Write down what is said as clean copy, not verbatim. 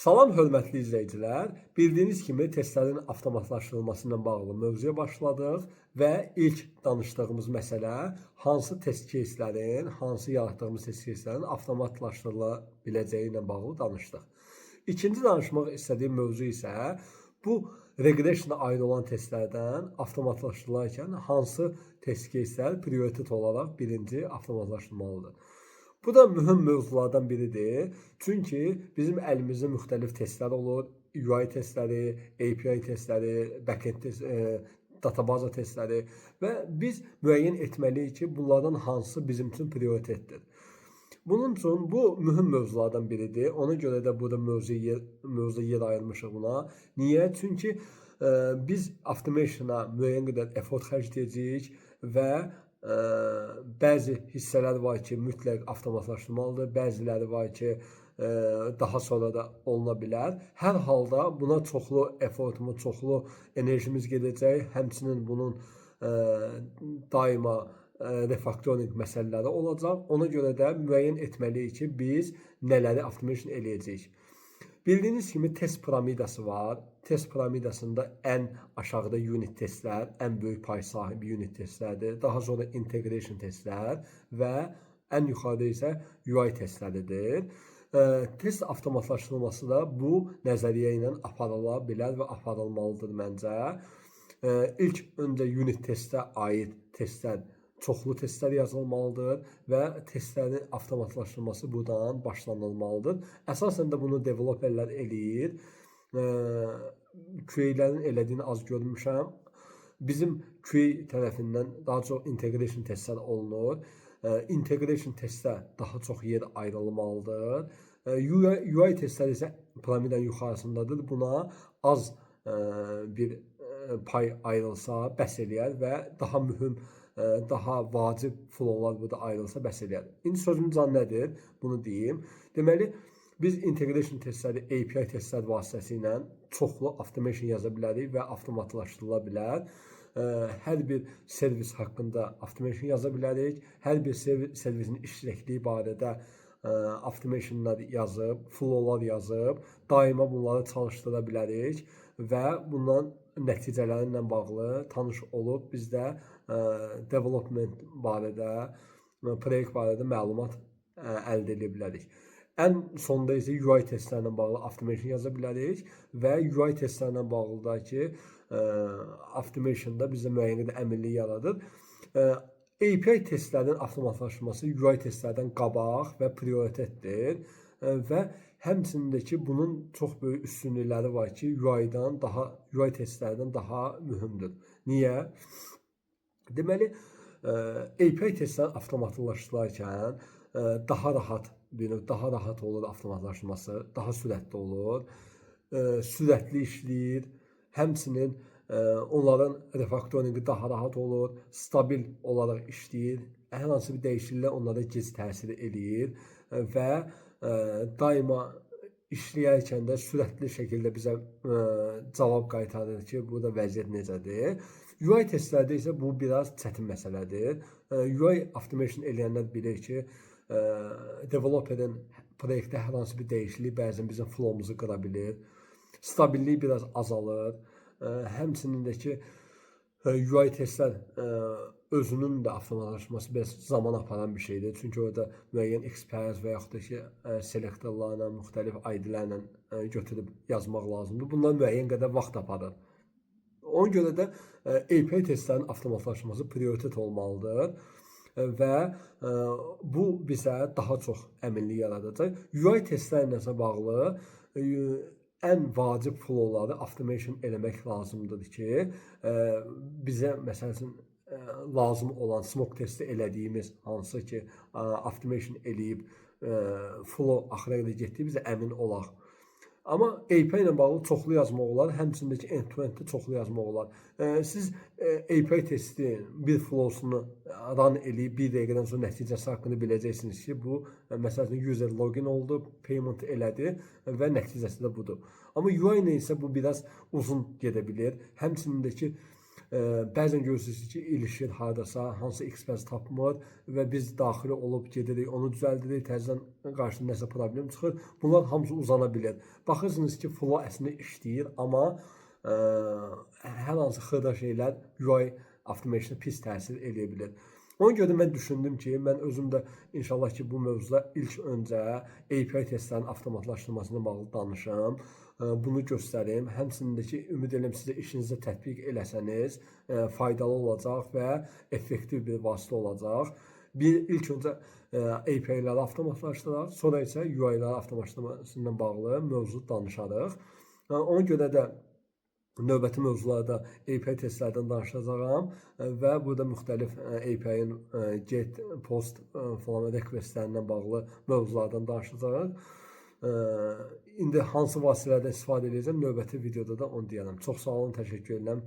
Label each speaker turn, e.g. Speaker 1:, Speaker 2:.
Speaker 1: Salam hörmətli izləyicilər. Bildiyiniz kimi testlərin avtomatlaşdırılması ilə bağlı mövzuya başladıq və ilk danışdığımız məsələ hansı test case'lərin, hansı yaratdığımız test case'lərin avtomatlaşdırıla biləcəyi ilə bağlı danışdıq. İkinci danışmaq istədiyim mövzu isə bu regression'a aid olan testlərdən avtomatlaşdırılarkən hansı test case'lər prioritet olaraq birinci avtomatlaşdırılmalıdır. Bu da mühüm mövzulardan biridir. Çünki bizim əlimizdə müxtəlif testlər olur. UI testləri, API testləri, backend databaza testləri və biz müəyyən etməliyik ki, bunlardan hansı bizim üçün prioritetdir. Bunun üçün bu mühüm mövzulardan biridir. Ona görə də burada mövzuda yer ayırmışıq buna. Niyə? Çünki biz automation'a müəyyən qədər effort xərcləyəcəyik və bəzi hissələr var ki, mütləq avtomatlaşdırmalıdır. Bəziləri var ki, daha sonra da oluna bilər. Hər halda buna çoxlu effortumuz, çoxlu enerjimiz gedəcək. Həmçinin bunun daima refactoring məsələləri olacaq. Ona görə də müəyyən etməliyik ki, biz nələri automation eləyəcəyik. Bildiyiniz kimi test piramidası var. Test piramidasında ən aşağıda unit testlər, ən böyük pay sahibi unit testlərdir. Daha sonra integration testlər və ən yuxarıda isə UI testləridir. Test avtomatlaşdırılması da bu nəzəriyyə ilə aparıla bilər və aparılmalıdır məncə. İlk öncə unit testə aid testlər, çoxlu testlər yazılmalıdır və testlərin avtomatlaşdırılması buradan başlanılmalıdır. Əsasən də bunu developerlər eləyir. QA-lərin elədiyini az görmüşəm. Bizim QA tərəfindən daha çox integration testlər olunur. Integration testə daha çox yer ayrılmalıdır. UI testlər isə piramidanın yuxarısındadır. Buna az bir pay ayrılsa bəs eləyər və daha mühüm, daha vacib flowlar burada ayrılsa bəs eləyər. İndi sözüm can nədir? Bunu deyim. Deməli, biz integration testləri, API testlər vasitəsilə çoxlu automation yaza bilərik və avtomatlaşdırıla bilər. Hər bir servis haqqında automation yaza bilərik. Hər bir servisin işləkliyi barədə automationlar yazıb, flowlar yazıb, daima bunları çalışdıra bilərik və bundan nəticələri ilə bağlı tanış olub biz də development barədə, proyekt barədə məlumat əldə edə bilərik. Ən sonda isə UI testlərlə bağlı automation yaza bilərik və UI testlərlə bağlı da ki, automationda bizə müəyyən qədər əminlik yaradır. API testlərinin avtomatlaşdırılması UI testlərdən qabaq və prioritetdir və həmçinin də ki, bunun çox böyük üstünlükləri var ki, UI testlərdən daha mühümdür. Niyə? Deməli, API testlər avtomatlaşdırılarkən daha rahat olur avtomatlaşdırması, daha sürətli olur, sürətli işləyir, həmçinin onların refactoringi daha rahat olur, stabil olaraq işləyir, hər hansı bir dəyişikliklər onlara gec təsir eləyir və daima işləyərkən də sürətli şəkildə bizə cavab qaytarır ki, burada vəziyyət necədir. UI testlərdə isə bu biraz çətin məsələdir. UI automation eləyənlər bilir ki, developerin proyektdə hər hansı bir dəyişiklik bəzən bizim flow'umuzu qıra bilir. Stabillik biraz azalır. Həmçinin də ki, UI testlər özünün də avtomatlaşması biraz zaman aparan bir şeydir. Çünki orada müəyyən experience və yaxud da ki, selektorlarla, müxtəlif ID-lərlə götürüb yazmaq lazımdır. Bunlar müəyyən qədər vaxt aparır. Ona görə də API testlərin avtomatlaşması prioritet olmalıdır və bu bizə daha çox əminlik yaradacaq. UI testlərlə bağlı ən vacib flowları automation eləmək lazımdır ki, bizə məsəl üçün lazım olan smoke testi elədiyimiz hansı ki, automation eləyib flow axıra qədər getdiyi bizə əmin olaq. Amma API ilə bağlı çoxlu yazmaq olar, həmçində ki, end-to-enddə çoxlu yazmaq olar. Siz API testi bir flowsunu run eləyib bir dəqiqədən sonra nəticəsi haqqında biləcəksiniz ki, bu məsələn user login oldu, payment elədi və nəticəsi də budur. Amma UI ilə isə bu biraz uzun gedə bilir. Həmçinin də ki, Bəzən görürsünüz ki, ilişir hardasa, hansı ekspert tapmır və biz daxili olub gedirik, onu düzəldirik, təzədən qarşısında nəsə problem çıxır. Bunlar hamısı uzana bilər. Baxırsınız ki, flow əslində işləyir, amma hər hansı xırda şeylər UI Automation pis təsir edə bilər. Ona görə mən düşündüm ki, mən özüm də inşallah ki, bu mövzuda ilk öncə API testlərinin avtomatlaşdırmasına bağlı danışım. Bunu göstərim. Həmçinin də ki, ümid edirəm sizə işinizdə tətbiq eləsəniz, faydalı olacaq və effektiv bir vasitə olacaq. İlk öncə API-ləri avtomatlaşdıraq, sonra isə UI-ləri avtomatlaşdırmasından bağlı mövzu danışarıq. Ona görə də növbəti mövzularda API testlərdən danışacağam və burada müxtəlif API-in get, post falan requestlərindən bağlı mövzulardan danışacağıq. İndi hansı vasitələrdən istifadə edəcəm, növbəti videoda da onu deyərəm. Çox sağ olun, təşəkkür edirəm.